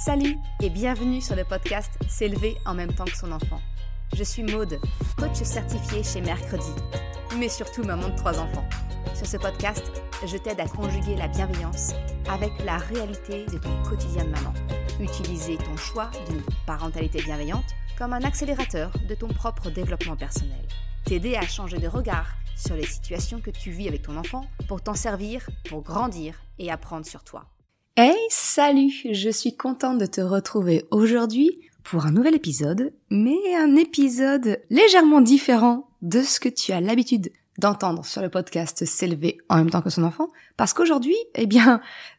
Salut et bienvenue sur le podcast S'élever en même temps que son enfant. Je suis Maude, coach certifiée chez Mercredi, mais surtout maman de 3 enfants. Sur ce podcast, je t'aide à conjuguer la bienveillance avec la réalité de ton quotidien de maman. Utiliser ton choix d'une parentalité bienveillante comme un accélérateur de ton propre développement personnel. T'aider à changer de regard sur les situations que tu vis avec ton enfant pour t'en servir, pour grandir et apprendre sur toi. Hey, salut! Je suis contente de te retrouver aujourd'hui pour un nouvel épisode, mais un épisode légèrement différent de ce que tu as l'habitude d'entendre sur le podcast S'élever en même temps que son enfant, parce qu'aujourd'hui,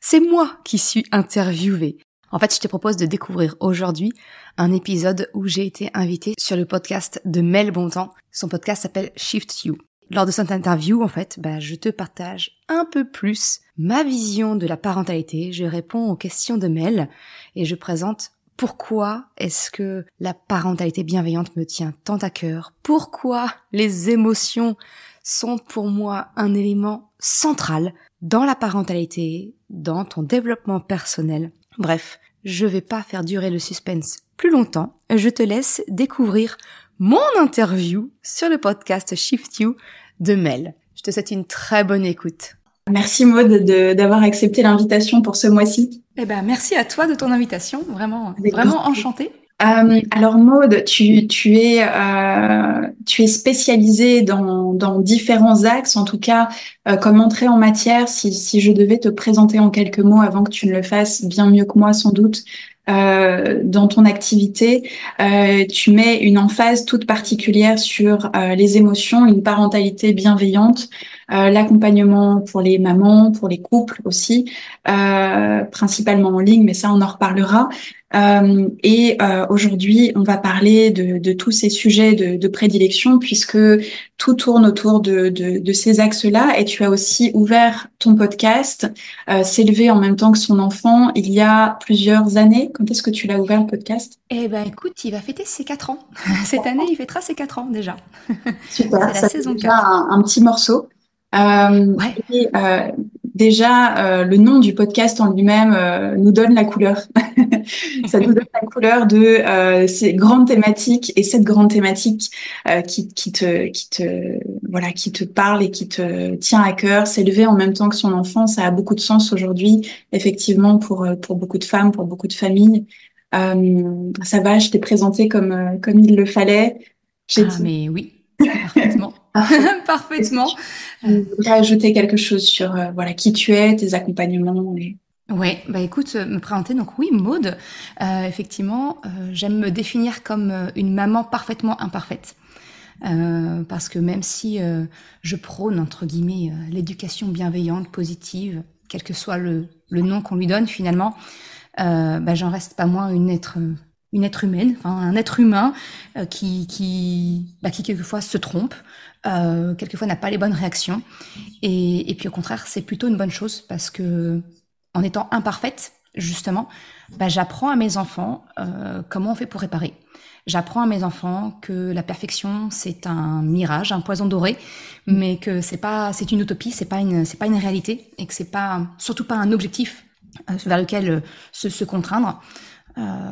c'est moi qui suis interviewée. En fait, je te propose de découvrir aujourd'hui un épisode où j'ai été invitée sur le podcast de Mel Bontemps. Son podcast s'appelle Shift You. Lors de cette interview, en fait, je te partage un peu plus ma vision de la parentalité. Je réponds aux questions de Mel et je présente pourquoi est-ce que la parentalité bienveillante me tient tant à cœur. Pourquoi les émotions sont pour moi un élément central dans la parentalité, dans ton développement personnel. Bref, je vais pas faire durer le suspense plus longtemps. Je te laisse découvrir mon interview sur le podcast Shift You de Mel. Je te souhaite une très bonne écoute. Merci Maude d'avoir accepté l'invitation pour ce mois-ci. Merci à toi de ton invitation, vraiment enchantée. Alors Maude, tu es spécialisée dans différents axes, en tout cas comme entrée en matière. Si je devais te présenter en quelques mots avant que tu ne le fasses bien mieux que moi sans doute, dans ton activité, tu mets une emphase toute particulière sur les émotions, une parentalité bienveillante, l'accompagnement pour les mamans, pour les couples aussi, principalement en ligne, mais ça on en reparlera. Aujourd'hui, on va parler de tous ces sujets de prédilection puisque tout tourne autour de ces axes-là. Et tu as aussi ouvert ton podcast, S'élever en même temps que son enfant, il y a plusieurs années. Quand est-ce que tu l'as ouvert le podcast? Écoute, il va fêter ses 4 ans. Cette année, il fêtera ses 4 ans déjà. Super, c'est la saison 4. Un petit morceau. Ouais. Le nom du podcast en lui-même nous donne la couleur. Ça nous donne la couleur de ces grandes thématiques et cette grande thématique qui te parle et qui te tient à cœur. S'élever en même temps que son enfant, ça a beaucoup de sens aujourd'hui, effectivement, pour beaucoup de femmes, pour beaucoup de familles. Ça va, je t'ai présenté comme il le fallait. Mais oui, parfaitement. Parfaitement. Je voudrais ajouter quelque chose sur qui tu es, tes accompagnements. Ouais, écoute, me présenter, donc oui, Maude, effectivement, j'aime me définir comme une maman parfaitement imparfaite. Parce que même si je prône, entre guillemets, l'éducation bienveillante, positive, quel que soit le nom qu'on lui donne finalement, j'en reste pas moins une être humaine, un être humain qui quelquefois se trompe, quelquefois n'a pas les bonnes réactions. Et puis au contraire, c'est plutôt une bonne chose parce que en étant imparfaite, justement, j'apprends à mes enfants comment on fait pour réparer. J'apprends à mes enfants que la perfection, c'est un mirage, un poison doré, mais que c'est une utopie, c'est pas une réalité, et que c'est surtout pas un objectif vers lequel se contraindre.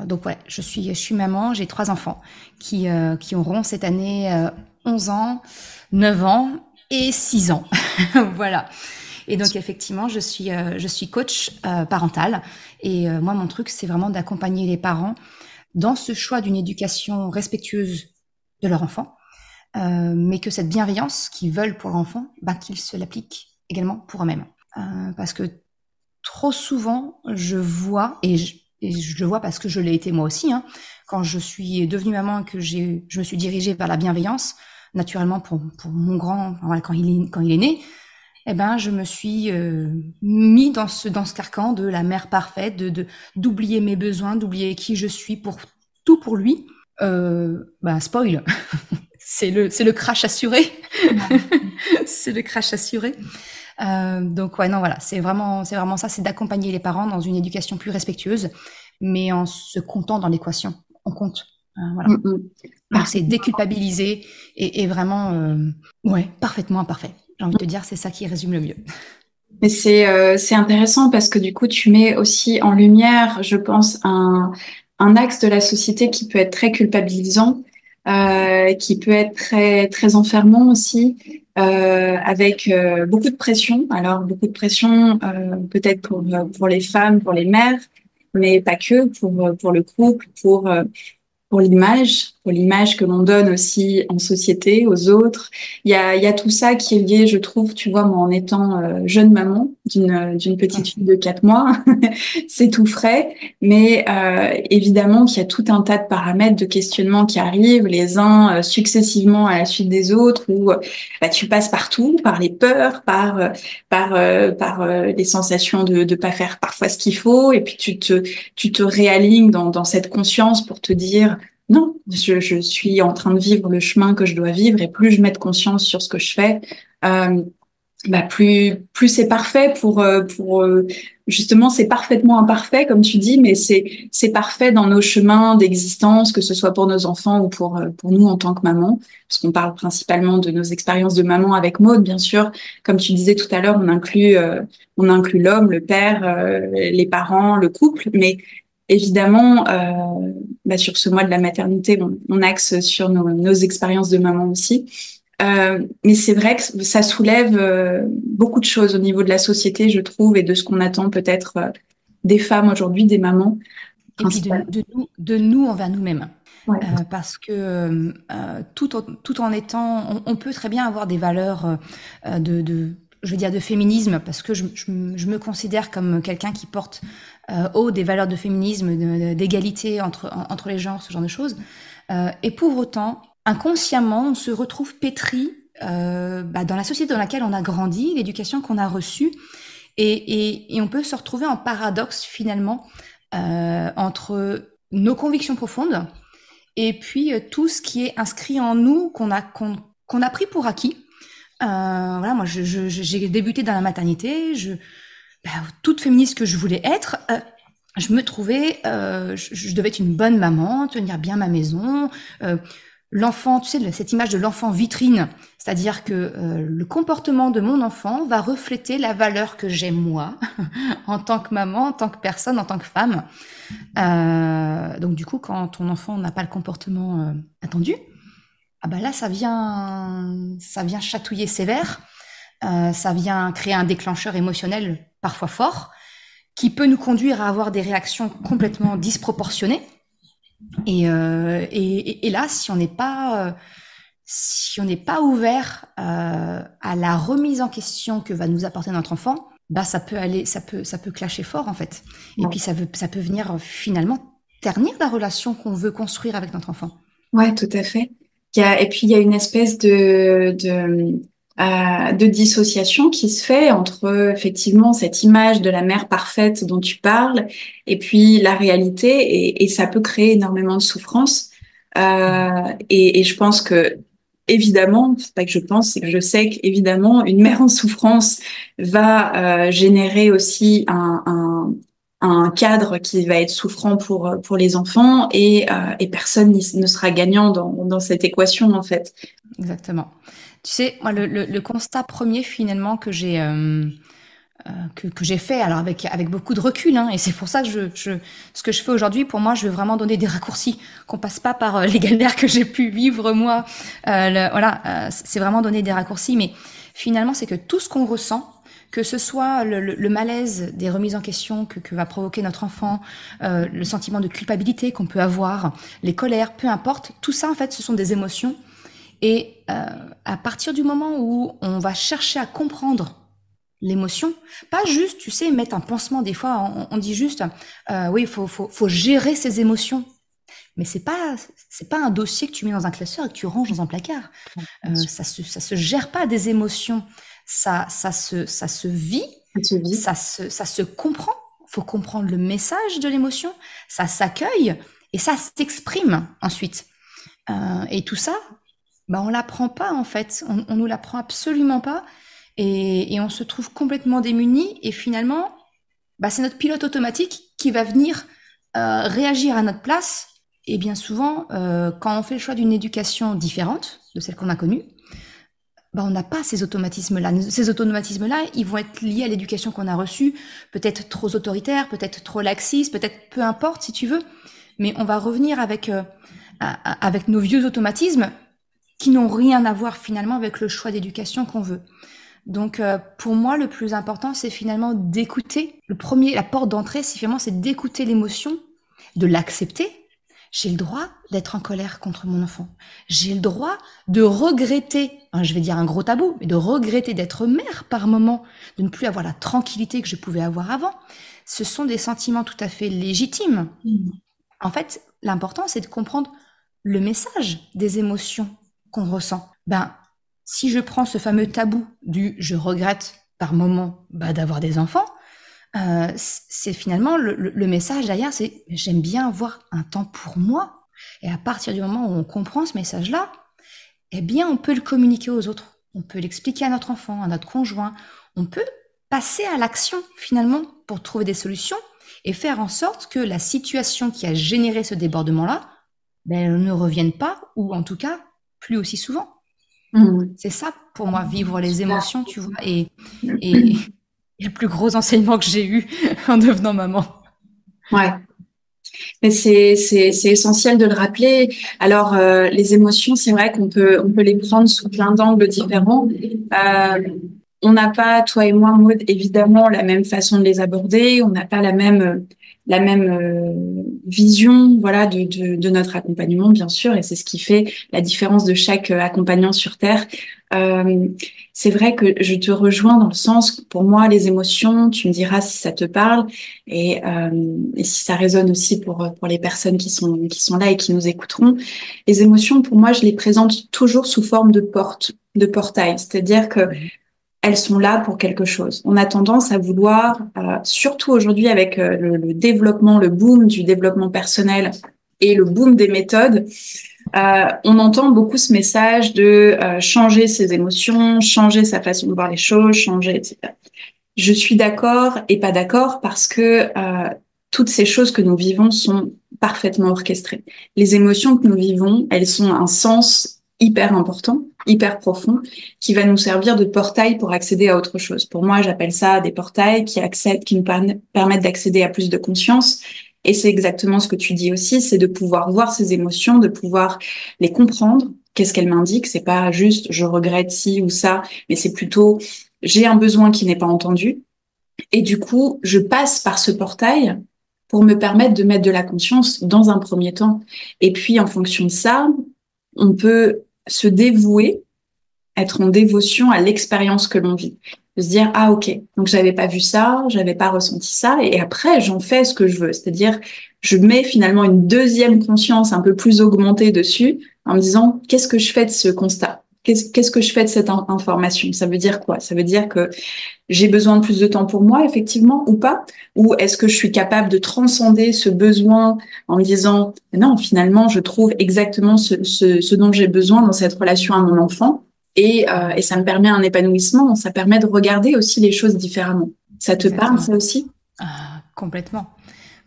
Donc ouais, je suis maman, j'ai 3 enfants qui auront cette année 11 ans, 9 ans et 6 ans. Voilà. Et donc effectivement, je suis coach parental et moi mon truc c'est vraiment d'accompagner les parents dans ce choix d'une éducation respectueuse de leur enfant, mais que cette bienveillance qu'ils veulent pour l'enfant, qu'ils se l'appliquent également pour eux-mêmes. Parce que trop souvent, je vois, et je le vois parce que je l'ai été moi aussi, quand je suis devenue maman et que je me suis dirigée vers la bienveillance, naturellement pour mon grand, quand il est né, je me suis mis dans ce carcan de la mère parfaite, d'oublier mes besoins, d'oublier qui je suis pour lui. Spoil, c'est le crash assuré. C'est le crash assuré. Donc ouais, non, voilà, c'est vraiment ça, c'est d'accompagner les parents dans une éducation plus respectueuse, mais en se comptant dans l'équation, on compte. Voilà. Donc c'est déculpabiliser et vraiment, parfaitement imparfait. J'ai envie de te dire, c'est ça qui résume le mieux. Mais c'est intéressant parce que du coup, tu mets aussi en lumière, je pense, un axe de la société qui peut être très culpabilisant, qui peut être très enfermant aussi, avec beaucoup de pression. Alors, beaucoup de pression, peut-être pour les femmes, pour les mères, mais pas que, pour le couple, pour l'image que l'on donne aussi en société aux autres. Il y a tout ça qui est lié, je trouve, tu vois, moi en étant jeune maman d'une petite fille de 4 mois, c'est tout frais, mais évidemment qu'il y a tout un tas de paramètres de questionnement qui arrivent, les uns successivement à la suite des autres, où bah, tu passes partout, par les peurs, par les sensations de pas faire parfois ce qu'il faut, et puis tu te réalignes dans cette conscience pour te dire non, je suis en train de vivre le chemin que je dois vivre et plus je mets de conscience sur ce que je fais, euh, bah plus c'est parfait pour justement c'est parfaitement imparfait comme tu dis, mais c'est parfait dans nos chemins d'existence, que ce soit pour nos enfants ou pour nous en tant que maman, parce qu'on parle principalement de nos expériences de maman avec Maud, bien sûr. Comme tu disais tout à l'heure, on inclut l'homme, le père, les parents, le couple, mais évidemment, bah, sur ce mois de la maternité, on axe sur nos expériences de maman aussi. Mais c'est vrai que ça soulève beaucoup de choses au niveau de la société, je trouve, et de ce qu'on attend peut-être des femmes aujourd'hui, des mamans Et puis principalement. de nous envers nous-mêmes. Ouais, Parce que tout en étant, on peut très bien avoir des valeurs je veux dire, de féminisme, parce que je me considère comme quelqu'un qui porte haut des valeurs de féminisme, d'égalité entre les genres, ce genre de choses. Et pour autant, inconsciemment, on se retrouve pétri bah, dans la société dans laquelle on a grandi, l'éducation qu'on a reçue, et on peut se retrouver en paradoxe finalement entre nos convictions profondes et puis tout ce qui est inscrit en nous qu'on a pris pour acquis. Voilà, moi j'ai débuté dans la maternité, bah, toute féministe que je voulais être, je me trouvais, je devais être une bonne maman, tenir bien ma maison. L'enfant, tu sais, cette image de l'enfant vitrine, c'est-à-dire que le comportement de mon enfant va refléter la valeur que j'ai moi, en tant que maman, en tant que personne, en tant que femme. Donc du coup, quand ton enfant n'a pas le comportement attendu, ah bah là, ça vient chatouiller sévère, ça vient créer un déclencheur émotionnel parfois fort, qui peut nous conduire à avoir des réactions complètement disproportionnées. Et là, si on n'est pas ouvert à la remise en question que va nous apporter notre enfant, bah ça peut clasher fort en fait. Et ouais. puis ça peut venir finalement ternir la relation qu'on veut construire avec notre enfant. Ouais, tout à fait. Et puis il y a une espèce de dissociation qui se fait entre effectivement cette image de la mère parfaite dont tu parles et puis la réalité et ça peut créer énormément de souffrance. Et je pense que évidemment, c'est pas que je pense, c'est que je sais qu'évidemment une mère en souffrance va générer aussi un cadre qui va être souffrant pour les enfants et personne ne sera gagnant dans cette équation en fait. Exactement. Tu sais, moi, le constat premier finalement que j'ai fait, alors avec beaucoup de recul, hein, et c'est pour ça que ce que je fais aujourd'hui, pour moi, je veux vraiment donner des raccourcis, qu'on passe pas par les galères que j'ai pu vivre moi. Voilà, c'est vraiment donner des raccourcis, mais finalement, c'est que tout ce qu'on ressent, que ce soit le malaise des remises en question que va provoquer notre enfant, le sentiment de culpabilité qu'on peut avoir, les colères, peu importe, tout ça, en fait, ce sont des émotions. Et à partir du moment où on va chercher à comprendre l'émotion, pas juste, tu sais, mettre un pansement. Des fois, on dit juste, oui, faut gérer ses émotions. Mais c'est pas un dossier que tu mets dans un classeur et que tu ranges dans un placard. Ça se gère pas des émotions. Ça se vit, Ça se vit. ça se comprend. Faut comprendre le message de l'émotion. Ça s'accueille et ça s'exprime ensuite. Et tout ça, bah, on l'apprend pas en fait. On nous l'apprend absolument pas. Et on se trouve complètement démunis. Et finalement, bah, c'est notre pilote automatique qui va venir réagir à notre place. Et bien souvent, quand on fait le choix d'une éducation différente de celle qu'on a connue, on n'a pas ces automatismes-là. Ces automatismes-là, ils vont être liés à l'éducation qu'on a reçue, peut-être trop autoritaire, peut-être trop laxiste, peut-être peu importe si tu veux, mais on va revenir avec nos vieux automatismes qui n'ont rien à voir finalement avec le choix d'éducation qu'on veut. Donc pour moi, le plus important, c'est finalement d'écouter. La porte d'entrée, c'est d'écouter l'émotion, de l'accepter. J'ai le droit d'être en colère contre mon enfant. J'ai le droit de regretter, je vais dire un gros tabou, mais de regretter d'être mère par moment, de ne plus avoir la tranquillité que je pouvais avoir avant. Ce sont des sentiments tout à fait légitimes. En fait, l'important, c'est de comprendre le message des émotions qu'on ressent. Si je prends ce fameux tabou du « je regrette par moment d'avoir des enfants », c'est finalement le message derrière, c'est j'aime bien avoir un temps pour moi. Et à partir du moment où on comprend ce message-là, eh bien, on peut le communiquer aux autres. On peut l'expliquer à notre enfant, à notre conjoint. On peut passer à l'action finalement pour trouver des solutions et faire en sorte que la situation qui a généré ce débordement-là ne revienne pas, ou en tout cas plus aussi souvent. C'est ça pour moi, vivre les émotions, tu vois, et le plus gros enseignement que j'ai eu en devenant maman. Ouais. Mais c'est essentiel de le rappeler. Alors les émotions, c'est vrai on peut les prendre sous plein d'angles différents. On n'a pas, toi et moi, Maud, évidemment la même façon de les aborder. On n'a pas la même vision, voilà, de notre accompagnement, bien sûr, et c'est ce qui fait la différence de chaque accompagnant sur Terre. C'est vrai que je te rejoins dans le sens que pour moi, les émotions, tu me diras si ça te parle et si ça résonne aussi pour les personnes qui sont là et qui nous écouteront. Les émotions, pour moi, je les présente toujours sous forme de portail, c'est-à-dire que elles sont là pour quelque chose. On a tendance à vouloir, surtout aujourd'hui avec le développement, le boom du développement personnel et le boom des méthodes, on entend beaucoup ce message de changer ses émotions, changer sa façon de voir les choses, changer, etc. Je suis d'accord et pas d'accord parce que toutes ces choses que nous vivons sont parfaitement orchestrées. Les émotions que nous vivons, elles ont un sens hyper important, hyper profond, qui va nous servir de portail pour accéder à autre chose. Pour moi, j'appelle ça des portails qui nous permettent d'accéder à plus de conscience. Et c'est exactement ce que tu dis aussi, c'est de pouvoir voir ces émotions, de pouvoir les comprendre. Qu'est-ce qu'elles m'indiquent? C'est pas juste je regrette ci ou ça, mais c'est plutôt j'ai un besoin qui n'est pas entendu. Et du coup, je passe par ce portail pour me permettre de mettre de la conscience dans un premier temps. Et puis, en fonction de ça, on peut se dévouer, être en dévotion à l'expérience que l'on vit. De se dire, ah ok, donc j'avais pas vu ça, j'avais pas ressenti ça, et après j'en fais ce que je veux. C'est-à-dire, je mets finalement une deuxième conscience un peu plus augmentée dessus, en me disant, qu'est-ce que je fais de ce constat? Qu'est-ce que je fais de cette information? Ça veut dire quoi? Ça veut dire que j'ai besoin de plus de temps pour moi, effectivement, ou pas? Ou est-ce que je suis capable de transcender ce besoin en me disant, non, finalement, je trouve exactement ce dont j'ai besoin dans cette relation à mon enfant et ça me permet un épanouissement, ça permet de regarder aussi les choses différemment. Ça te Exactement. parle, ça aussi? Complètement.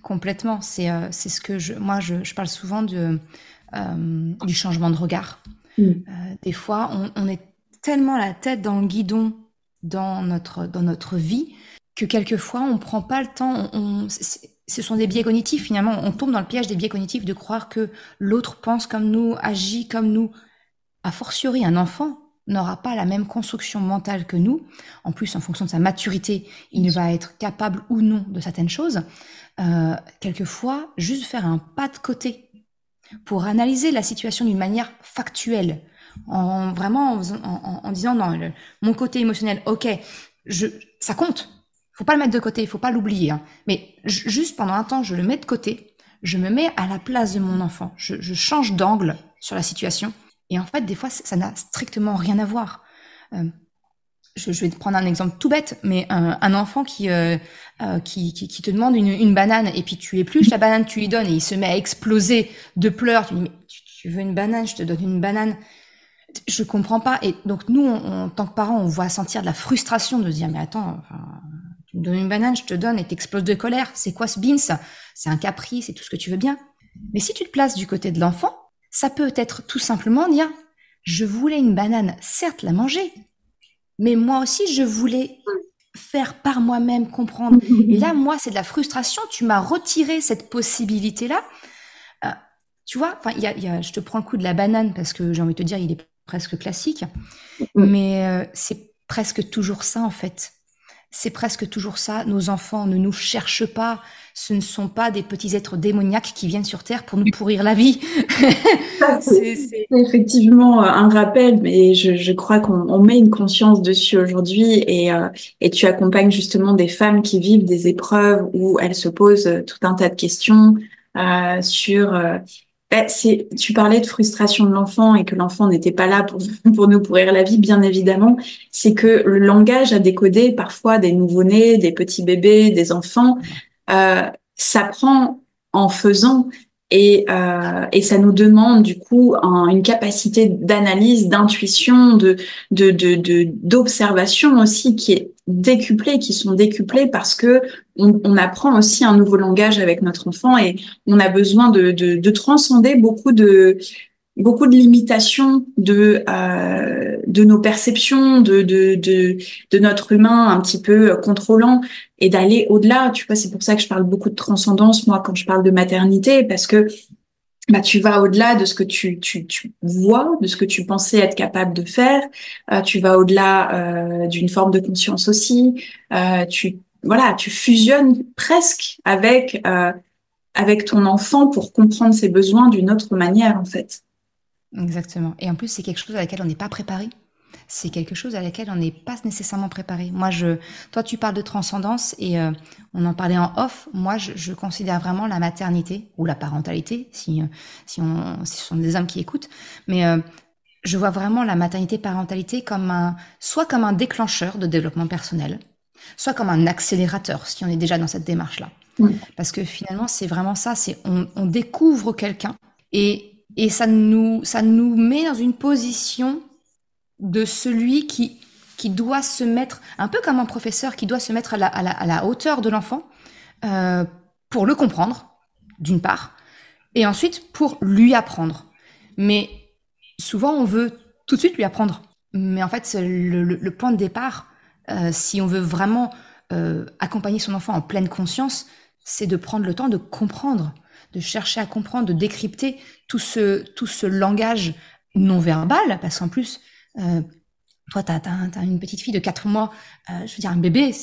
Complètement. C'est ce que je parle souvent du changement de regard. Des fois, on est tellement la tête dans le guidon dans notre vie que quelquefois on prend pas le temps. Ce sont des biais cognitifs finalement. On tombe dans le piège des biais cognitifs de croire que l'autre pense comme nous, agit comme nous. A fortiori, un enfant n'aura pas la même construction mentale que nous. En plus, en fonction de sa maturité, il va être capable ou non de certaines choses. Quelquefois, juste faire un pas de côté pour analyser la situation d'une manière factuelle, en disant non, mon côté émotionnel, ok, ça compte, faut pas le mettre de côté, faut pas l'oublier, hein. Mais juste pendant un temps, je le mets de côté, je me mets à la place de mon enfant, je change d'angle sur la situation, et en fait, des fois, ça n'a strictement rien à voir. Je vais te prendre un exemple tout bête, mais un enfant qui te demande une banane et puis tu épluches la banane, tu lui donnes et il se met à exploser de pleurs. Tu lui dis, mais tu veux une banane, je te donne une banane. Je comprends pas. Et donc nous, en tant que parents, on voit sentir de la frustration de se dire, mais attends, tu me donnes une banane, je te donne et t'exploses de colère. C'est quoi ce beans? C'est un caprice, c'est tout ce que tu veux bien. Mais si tu te places du côté de l'enfant, ça peut être tout simplement dire, Je voulais une banane, certes la manger, mais moi aussi je voulais faire par moi-même, comprendre. Et là, moi, c'est de la frustration. Tu m'as retiré cette possibilité-là. Euh, tu vois, enfin, je te prends le coup de la banane parce que j'ai envie de te dire, il est presque classique, mais c'est presque toujours ça en fait. C'est presque toujours ça. Nos enfants ne nous cherchent pas. Ce ne sont pas des petits êtres démoniaques qui viennent sur Terre pour nous pourrir la vie. Ça, c'est... c'est effectivement un rappel, mais je crois qu'on met une conscience dessus aujourd'hui et tu accompagnes justement des femmes qui vivent des épreuves où elles se posent tout un tas de questions sur... tu parlais de frustration de l'enfant et que l'enfant n'était pas là pour, pour nous pourrir la vie, bien évidemment. C'est que le langage à décoder, parfois des nouveau-nés, des petits bébés, des enfants, s'apprend en faisant. Et ça nous demande du coup une capacité d'analyse, d'intuition, d'observation aussi qui est décuplée, qui sont décuplées parce que on apprend aussi un nouveau langage avec notre enfant et on a besoin de transcender beaucoup de limitations de nos perceptions, de notre humain un petit peu contrôlant et d'aller au-delà. Tu vois, c'est pour ça que je parle beaucoup de transcendance, moi, quand je parle de maternité, parce que bah, tu vas au-delà de ce que tu vois, de ce que tu pensais être capable de faire. Tu vas au-delà d'une forme de conscience aussi. Voilà, tu fusionnes presque avec ton enfant pour comprendre ses besoins d'une autre manière, en fait. Exactement. Et en plus, c'est quelque chose à laquelle on n'est pas préparé. C'est quelque chose à laquelle on n'est pas nécessairement préparé. Toi, tu parles de transcendance et on en parlait en off. Moi, je considère vraiment la maternité ou la parentalité, si ce sont des hommes qui écoutent. Mais je vois vraiment la maternité-parentalité soit comme un déclencheur de développement personnel, soit comme un accélérateur, si on est déjà dans cette démarche-là. Mm. Parce que finalement, c'est vraiment ça. On découvre quelqu'un et ça nous met dans une position de celui qui doit se mettre, un peu comme un professeur qui doit se mettre à la hauteur de l'enfant euh, pour le comprendre, d'une part, et ensuite pour lui apprendre. Mais souvent, on veut tout de suite lui apprendre. Mais en fait, c'est le point de départ, si on veut vraiment accompagner son enfant en pleine conscience, c'est de prendre le temps de comprendre, de chercher à comprendre, de décrypter tout ce langage non verbal, parce qu'en plus, euh, toi, t'as une petite fille de 4 mois, je veux dire, un bébé,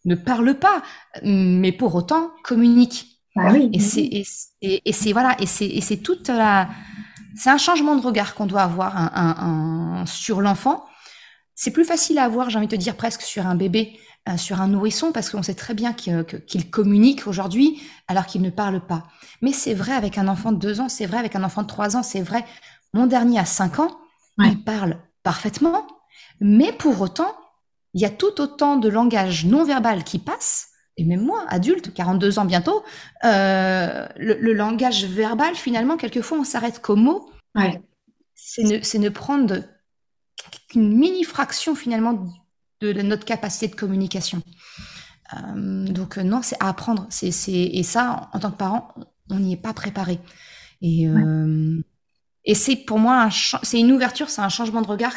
ne parle pas, mais pour autant communique. Ah oui. Voilà, et c'est toute la, c'est un changement de regard qu'on doit avoir sur l'enfant. C'est plus facile à avoir, j'ai envie de te dire, presque sur un bébé, sur un nourrisson, parce qu'on sait très bien qu'il communique aujourd'hui alors qu'il ne parle pas. Mais c'est vrai avec un enfant de 2 ans, c'est vrai avec un enfant de 3 ans, c'est vrai. Mon dernier a 5 ans, Ouais. il parle parfaitement, mais pour autant, il y a tout autant de langage non verbal qui passe, et même moi, adulte, 42 ans bientôt, le langage verbal, finalement, quelquefois, on s'arrête qu'au mot. Ouais. C'est ne prendre qu'une mini fraction, finalement, de notre capacité de communication. Donc, non, c'est à apprendre. Et ça, en tant que parent, on n'y est pas préparé. Et, Ouais. et c'est pour moi, c'est une ouverture, c'est un changement de regard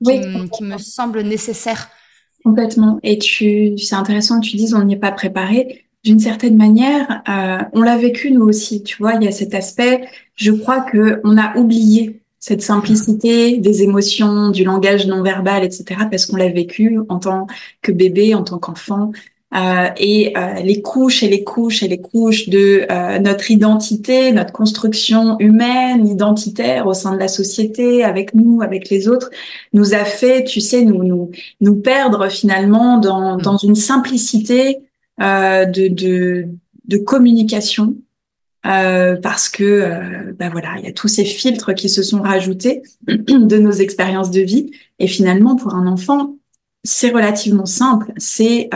Oui, qui me semble nécessaire. complètement. Et c'est intéressant que tu dises on n'y est pas préparé. D'une certaine manière, on l'a vécu nous aussi. Tu vois, il y a cet aspect. Je crois que on a oublié cette simplicité des émotions, du langage non verbal, etc. Parce qu'on l'a vécu en tant que bébé, en tant qu'enfant. Les couches et les couches et les couches de notre identité, notre construction humaine, identitaire au sein de la société, avec nous, avec les autres, nous a fait, tu sais, nous perdre finalement dans une simplicité euh, de, de, de communication. Parce que bah voilà, il y a tous ces filtres qui se sont rajoutés de nos expériences de vie. Et finalement, pour un enfant, c'est relativement simple. C'est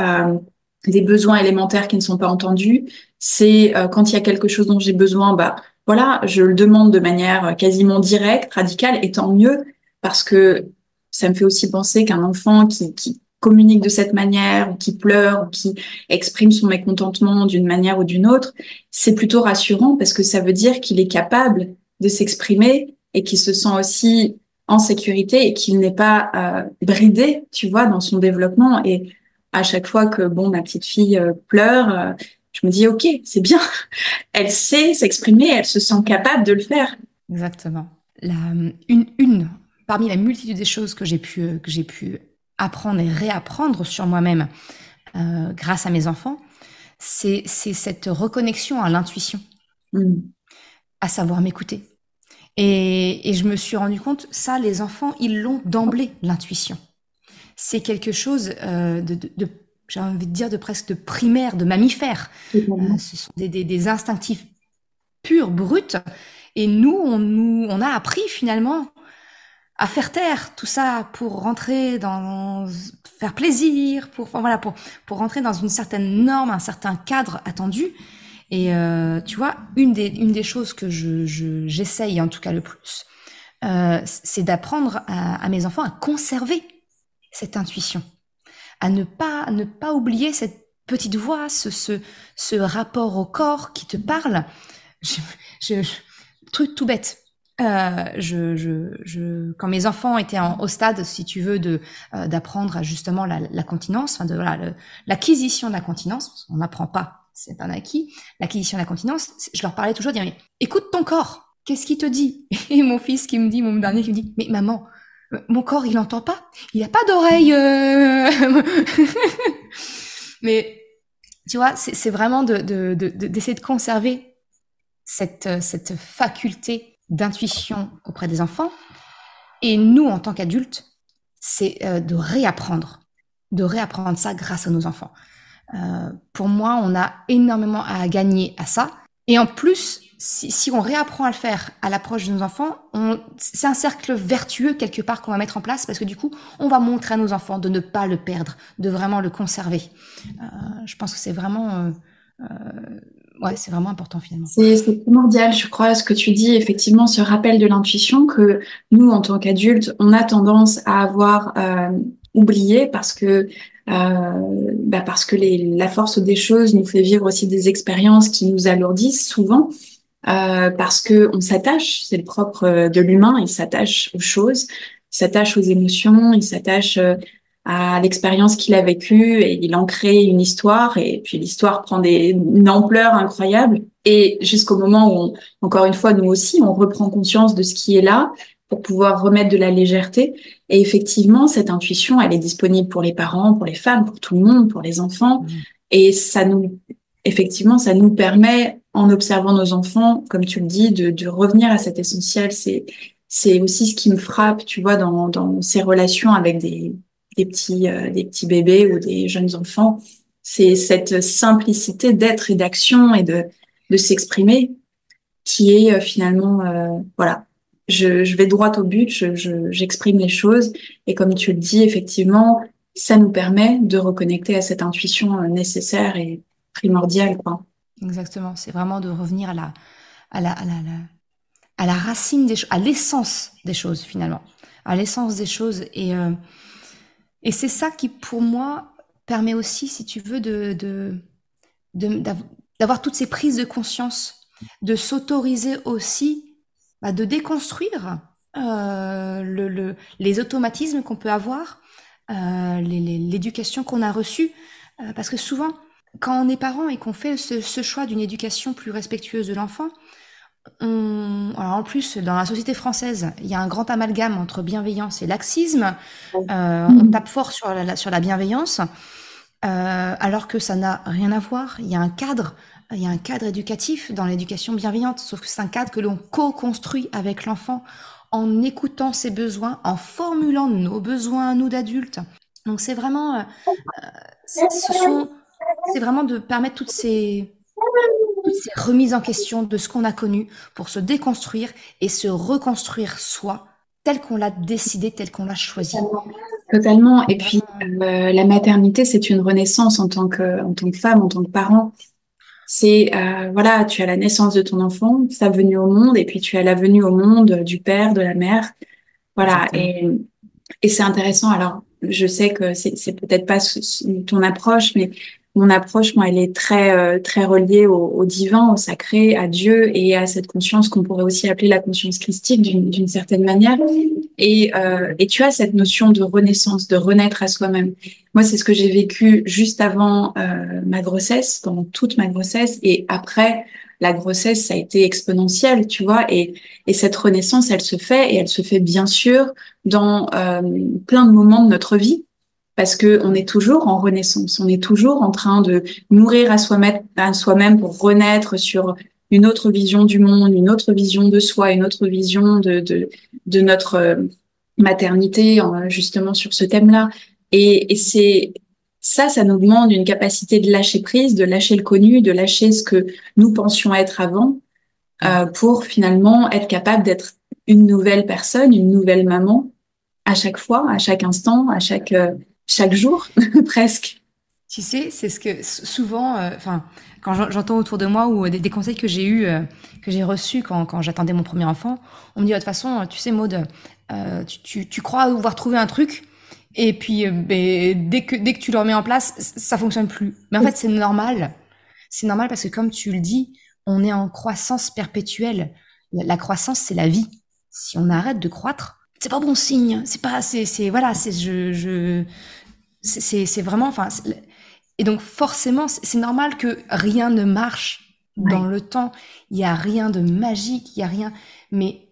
des besoins élémentaires qui ne sont pas entendus. C'est quand il y a quelque chose dont j'ai besoin, bah voilà, je le demande de manière quasiment directe, radicale, et tant mieux, parce que ça me fait aussi penser qu'un enfant qui communique de cette manière, ou qui pleure, ou qui exprime son mécontentement d'une manière ou d'une autre, c'est plutôt rassurant parce que ça veut dire qu'il est capable de s'exprimer et qu'il se sent aussi en sécurité et qu'il n'est pas bridé, tu vois, dans son développement. Et à chaque fois que bon, ma petite fille pleure, je me dis, OK, c'est bien. Elle sait s'exprimer, elle se sent capable de le faire. Exactement. Une parmi la multitude des choses que j'ai pu apprendre et réapprendre sur moi-même grâce à mes enfants, c'est cette reconnexion à l'intuition, Mm. à savoir m'écouter. Et je me suis rendu compte, ça, les enfants, ils l'ont d'emblée, l'intuition. C'est quelque chose j'ai envie de dire, de presque de primaire, de mammifère. Totalement. Ce sont des instinctifs purs, bruts. Et on a appris finalement à faire taire tout ça pour rentrer dans, faire plaisir, enfin, voilà, pour rentrer dans une certaine norme, un certain cadre attendu. Et tu vois, une des choses que j'essaye en tout cas le plus, c'est d'apprendre à mes enfants à conserver cette intuition, à ne pas oublier cette petite voix, ce rapport au corps qui te parle. Je, je, truc tout bête. Quand mes enfants étaient au stade, si tu veux, d'apprendre à justement la continence, enfin voilà, l'acquisition de la continence, on n'apprend pas, c'est un acquis. L'acquisition de la continence, je leur parlais toujours, de dire, mais écoute ton corps, qu'est-ce qu'il te dit? Et mon fils qui me dit, mon dernier qui me dit, mais maman, mon corps il n'entend pas, il n'a pas d'oreille. Mais tu vois, c'est vraiment d'essayer de conserver cette faculté d'intuition auprès des enfants. Et nous, en tant qu'adultes, c'est de réapprendre ça grâce à nos enfants. Pour moi, on a énormément à gagner à ça. Et en plus, si on réapprend à le faire à l'approche de nos enfants, c'est un cercle vertueux quelque part qu'on va mettre en place parce que du coup, on va montrer à nos enfants de ne pas le perdre, de vraiment le conserver. Je pense que c'est vraiment, ouais, c'est vraiment important finalement. C'est primordial, je crois, ce que tu dis, effectivement, ce rappel de l'intuition que nous, en tant qu'adultes, on a tendance à avoir oublié parce que la force des choses nous fait vivre aussi des expériences qui nous alourdissent souvent, parce que on s'attache, c'est le propre de l'humain, il s'attache aux choses, il s'attache aux émotions, il s'attache à l'expérience qu'il a vécue et il en crée une histoire et puis l'histoire prend une ampleur incroyable et jusqu'au moment où, encore une fois, nous aussi, on reprend conscience de ce qui est là pour pouvoir remettre de la légèreté. Et effectivement, cette intuition, elle est disponible pour les parents, pour les femmes, pour tout le monde, pour les enfants. Mmh. Et effectivement, ça nous permet, en observant nos enfants, comme tu le dis, de revenir à cet essentiel. C'est aussi ce qui me frappe, tu vois, dans ces relations avec des petits bébés ou des jeunes enfants. C'est cette simplicité d'être et d'action et de s'exprimer qui est finalement, voilà, je vais droit au but, j'exprime les choses et comme tu le dis, effectivement, ça nous permet de reconnecter à cette intuition nécessaire et primordiale, quoi. Exactement. C'est vraiment de revenir à la, à la, la- à la racine des choses, à l'essence des choses finalement, à l'essence des choses. Et c'est ça qui, pour moi, permet aussi, si tu veux, d'avoir toutes ces prises de conscience, de s'autoriser aussi de déconstruire les automatismes qu'on peut avoir, l'éducation qu'on a reçue. Parce que souvent, quand on est parent et qu'on fait ce choix d'une éducation plus respectueuse de l'enfant, alors en plus, dans la société française, il y a un grand amalgame entre bienveillance et laxisme. On tape fort sur la bienveillance, alors que ça n'a rien à voir. Il y a un cadre éducatif dans l'éducation bienveillante, sauf que c'est un cadre que l'on co-construit avec l'enfant en écoutant ses besoins, en formulant nos besoins, nous d'adultes. Donc c'est vraiment, c'est vraiment de permettre toutes ces remises en question de ce qu'on a connu pour se déconstruire et se reconstruire soi tel qu'on l'a décidé, tel qu'on l'a choisi. Totalement. Et C'est puis, vraiment, la maternité, c'est une renaissance en tant que femme, en tant que parent. C'est, voilà, tu as la naissance de ton enfant, sa venue au monde, et puis tu as la venue au monde du père, de la mère. Voilà. exactement. Et c'est intéressant. Alors, je sais que c'est peut-être pas ton approche, mais mon approche, moi, elle est très reliée au divin, au sacré, à Dieu et à cette conscience qu'on pourrait aussi appeler la conscience christique d'une certaine manière. Et tu as cette notion de renaissance, de renaître à soi-même. Moi, c'est ce que j'ai vécu juste avant ma grossesse, pendant toute ma grossesse, et après la grossesse, ça a été exponentiel, tu vois. Et cette renaissance, elle se fait, et elle se fait bien sûr dans plein de moments de notre vie, parce que on est toujours en renaissance, on est toujours en train de nourrir à soi-même pour renaître sur une autre vision du monde, une autre vision de soi, une autre vision de notre maternité, justement sur ce thème-là. Et c'est ça nous demande une capacité de lâcher prise, de lâcher le connu, de lâcher ce que nous pensions être avant, pour finalement être capable d'être une nouvelle personne, une nouvelle maman à chaque fois, à chaque instant, à chaque jour, presque. Tu sais, c'est ce que souvent, enfin, quand j'entends autour de moi ou des conseils que j'ai eus, que j'ai reçus quand j'attendais mon premier enfant, on me dit de toute façon, tu sais, Maud, tu crois avoir trouvé un truc, et puis dès que tu le remets en place, ça fonctionne plus. Mais en fait, c'est normal. C'est normal parce que comme tu le dis, on est en croissance perpétuelle. La croissance, c'est la vie. Si on arrête de croître, c'est pas bon signe. C'est pas, voilà, c'est vraiment, enfin, et donc forcément, c'est normal que rien ne marche dans Ouais. le temps. Il y a rien de magique, il y a rien. Mais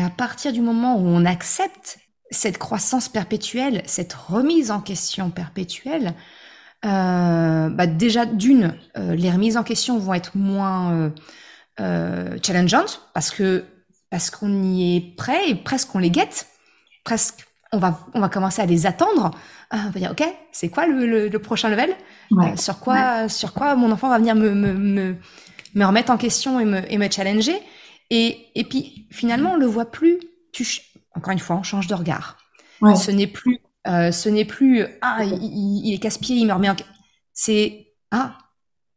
à partir du moment où on accepte cette croissance perpétuelle, cette remise en question perpétuelle, bah déjà les remises en question vont être moins challengeantes parce qu'on y est prêt et presque on les guette, presque on va commencer à les attendre. On va dire ok, c'est quoi le prochain level? Ouais. Ouais. Sur quoi mon enfant va venir me remettre en question et me challenger. Et puis finalement on le voit plus. Encore une fois, on change de regard. Ouais. Ce n'est plus ah il est casse-pied, il me remet en c'est ah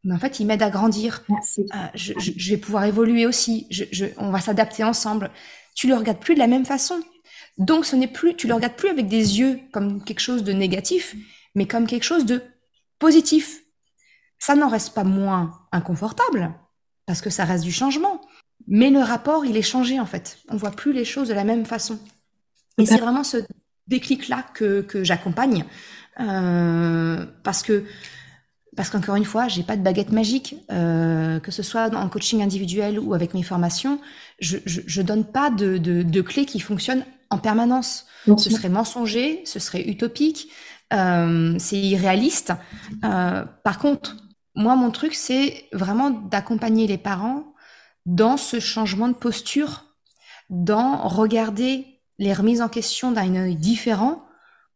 mais en fait il m'aide à grandir. Merci. Je vais pouvoir évoluer aussi. On va s'adapter ensemble. Tu le regardes plus de la même façon. Donc tu le regardes plus avec des yeux comme quelque chose de négatif, mais comme quelque chose de positif. Ça n'en reste pas moins inconfortable parce que ça reste du changement. Mais le rapport, il est changé en fait. On voit plus les choses de la même façon. Et c'est vraiment ce déclic-là que j'accompagne, parce qu'encore une fois, j'ai pas de baguette magique, que ce soit en coaching individuel ou avec mes formations, je donne pas de clés qui fonctionnent en permanence. Bien Ce sûr. serait mensonger, ce serait utopique, c'est irréaliste. Par contre, moi, mon truc, c'est vraiment d'accompagner les parents dans ce changement de posture, dans regarder les remises en question d'un œil différent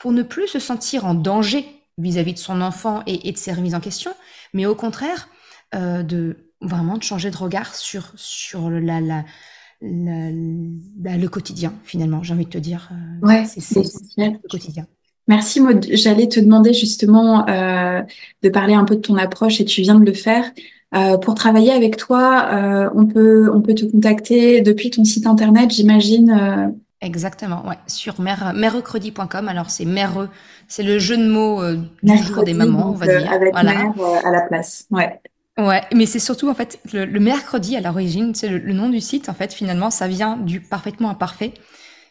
pour ne plus se sentir en danger vis-à-vis de son enfant et de ses remises en question, mais au contraire, de changer de regard sur le quotidien, finalement, j'ai envie de te dire. Ouais, C'est l'essentiel. le quotidien. Merci Maud. J'allais te demander justement de parler un peu de ton approche et tu viens de le faire. Pour travailler avec toi, on peut te contacter depuis ton site internet, j'imagine. Exactement, ouais, sur merrecredi.com. Alors, c'est le jeu de mots du jour des Mercredi, mamans, on donc va dire. avec Voilà. mère à la place. Ouais. Ouais, mais c'est surtout en fait le mercredi à l'origine, c'est le nom du site en fait finalement ça vient du parfaitement imparfait.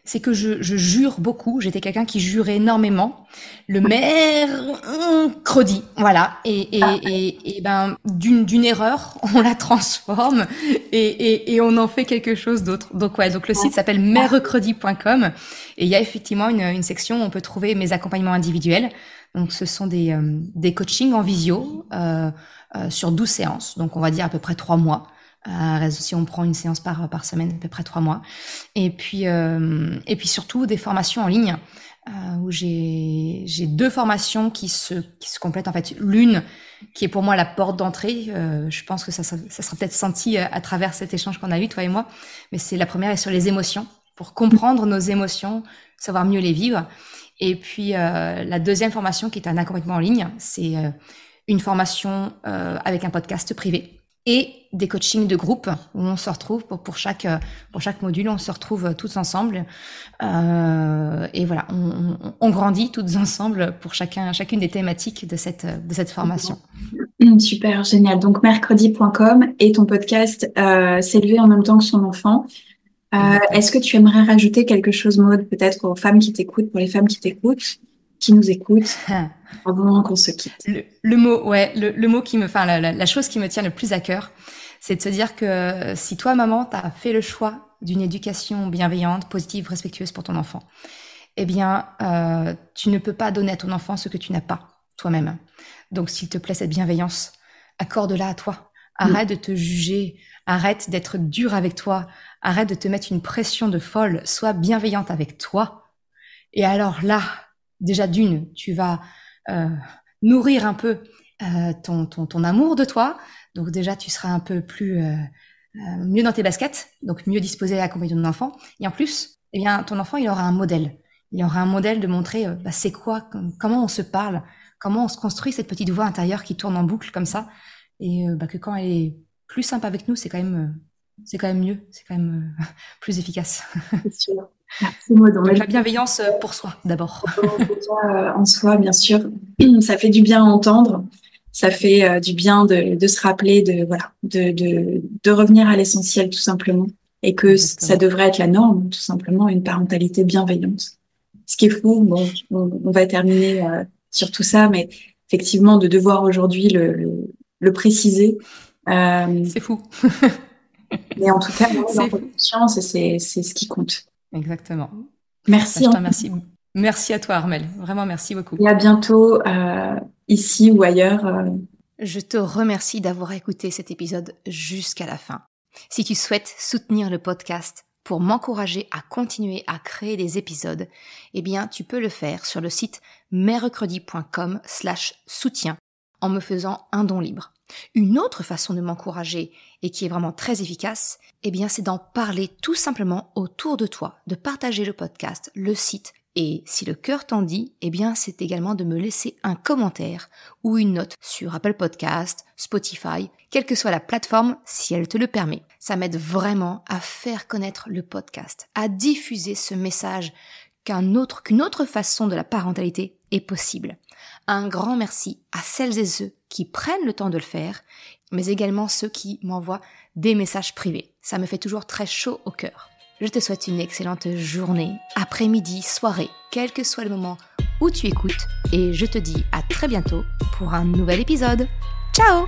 C'est que je jure beaucoup, j'étais quelqu'un qui jurait énormément. Le mercredi, voilà, et ben d'une erreur on la transforme et on en fait quelque chose d'autre. Donc ouais, donc le site s'appelle mercredi.com et il y a effectivement une section où on peut trouver mes accompagnements individuels. Donc ce sont des coachings en visio. Sur 12 séances, donc on va dire à peu près 3 mois. Si on prend une séance par semaine, à peu près 3 mois. Et puis surtout des formations en ligne, où j'ai deux formations qui se complètent en fait. L'une qui est pour moi la porte d'entrée, je pense que ça sera peut-être senti à travers cet échange qu'on a eu, toi et moi, mais c'est la première est sur les émotions, pour comprendre nos émotions, savoir mieux les vivre. Et puis la deuxième formation qui est un accompagnement en ligne, c'est une formation avec un podcast privé et des coachings de groupe où on se retrouve pour chaque module, on se retrouve tous ensemble et voilà, on grandit toutes ensemble pour chacune des thématiques de cette formation. Super, génial. Donc mercredi.com et ton podcast s'élever en même temps que son enfant. Exactement. Est-ce que tu aimerais rajouter quelque chose, Maud, peut-être aux femmes qui t'écoutent, pour les femmes qui t'écoutent, qui nous écoutent, avant qu'on se quitte? Le mot, ouais, le mot qui me, enfin, la chose qui me tient le plus à cœur, c'est de se dire que si toi, maman, t'as fait le choix d'une éducation bienveillante, positive, respectueuse pour ton enfant, eh bien, tu ne peux pas donner à ton enfant ce que tu n'as pas toi-même. Donc, s'il te plaît, cette bienveillance, accorde-la à toi. Mm. Arrête de te juger, arrête d'être dur avec toi, arrête de te mettre une pression de folle, sois bienveillante avec toi. Et alors là, déjà d'une, tu vas euh, nourrir un peu ton amour de toi. Donc déjà, tu seras un peu plus mieux dans tes baskets, donc mieux disposé à accompagner ton enfant. Et en plus, eh bien, ton enfant, il aura un modèle. Il aura un modèle de montrer c'est quoi, comment on se parle, comment on se construit cette petite voix intérieure qui tourne en boucle comme ça. Et que quand elle est plus simple avec nous, c'est quand même mieux, c'est quand même plus efficace. C'est sûr. Merci, Maud. Donc la bienveillance pour soi d'abord. Déjà, en soi, bien sûr, ça fait du bien à entendre. Ça fait du bien de se rappeler voilà, de revenir à l'essentiel tout simplement. Et que ça Exactement. devrait être la norme, tout simplement, une parentalité bienveillante. Ce qui est fou, bon, on va terminer sur tout ça, mais effectivement, de devoir aujourd'hui le préciser. Euh, C'est fou. mais en tout cas, on est dans C'est ta fou. conscience et c'est ce qui compte. Exactement. Bah, Merci, je te hein. remercie. Merci à toi, Armel. Vraiment, merci beaucoup. Et à bientôt ici ou ailleurs. Je te remercie d'avoir écouté cet épisode jusqu'à la fin. Si tu souhaites soutenir le podcast pour m'encourager à continuer à créer des épisodes, eh bien, tu peux le faire sur le site mercredi.com/soutien en me faisant un don libre. Une autre façon de m'encourager et qui est vraiment très efficace, eh bien, c'est d'en parler tout simplement autour de toi, de partager le podcast, le site. Et si le cœur t'en dit, eh bien, c'est également de me laisser un commentaire ou une note sur Apple Podcast, Spotify, quelle que soit la plateforme, si elle te le permet. Ça m'aide vraiment à faire connaître le podcast, à diffuser ce message qu'une autre façon de la parentalité est possible. Un grand merci à celles et ceux qui prennent le temps de le faire, mais également ceux qui m'envoient des messages privés. Ça me fait toujours très chaud au cœur. Je te souhaite une excellente journée, après-midi, soirée, quel que soit le moment où tu écoutes, et je te dis à très bientôt pour un nouvel épisode. Ciao!